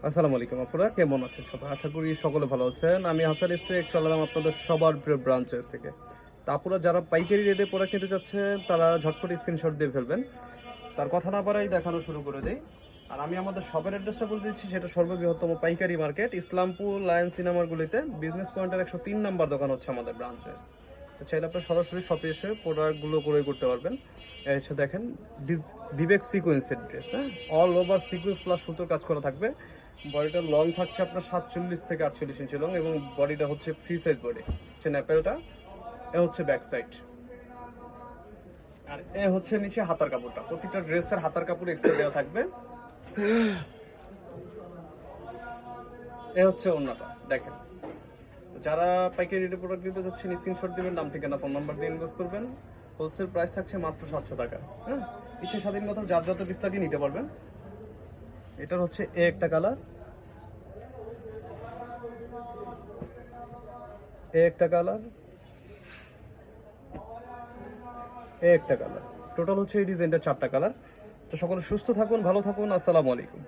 আসসালামু আলাইকুম, আপনারা কেমন আছেন সবাই? আশা করি সকলে ভালো আছেন। আমি হাসান স্টেক চলালাম আপনাদের সবার প্রিয় ব্রাঞ্চেস থেকে। তা আপনারা যারা পাইকারি রেটে প্রোডাক্ট নিতে চাচ্ছেন তারা ঝটপট স্ক্রিনশট দিয়ে ফেলবেন। তার কথা না বাড়াই দেখানো শুরু করে দেই। আর আমি আমাদের শপের অ্যাড্রেসটা বলে দিচ্ছি, সেটা সর্ববৃহত্তম পাইকারি মার্কেট ইসলামপুর লায়ন সিনেমারগুলিতে বিজনেস পয়েন্টের 103 নাম্বার দোকান হচ্ছে আমাদের ব্রাঞ্চেস। তো চাইলে আপনার সরাসরি শপে এসে প্রোডাক্টগুলো ক্রয় করতে পারবেন। এসে দেখেন বিবেক সিকোয়েন্সের ড্রেস, হ্যাঁ, অল ওভার সিকোয়েন্স প্লাস সুতোর কাজ করা থাকবে। বডিটা লং থাকছে আপনার 47 থেকে 48 ইঞ্চি লং, এবং বডিটা হচ্ছে ফ্রি সাইজ বডি হচ্ছে ন্যাপেলটা। এ হচ্ছে ব্যাক সাইড, আর এ হচ্ছে নিচে হাতার কাপড়টা। প্রতিটা ড্রেসের হাতার কাপড় এক্সট্রা দেওয়া থাকবে। এ হচ্ছে ওড়নাটা দেখেন। যারা পাইকারি রেটে প্রোডাক্ট নিতে যাচ্ছেন স্ক্রিনশট দিবেন, নাম ঠিকানা ফোন নাম্বার দিয়ে ইনভয়েস করবেন। হোলসেল প্রাইস থাকছে মাত্র 700 টাকা। হ্যাঁ, ইচ্ছে স্বাধীন কথা যার যত পিস দিয়ে নিতে পারবেন। এটার হচ্ছে এ একটা কালার, এ একটা কালার, এ একটা কালার। টোটাল হচ্ছে এই ডিজাইনটা 4টা কালার। তো সকলে সুস্থ থাকুন, ভালো থাকুন। আসসালামু আলাইকুম।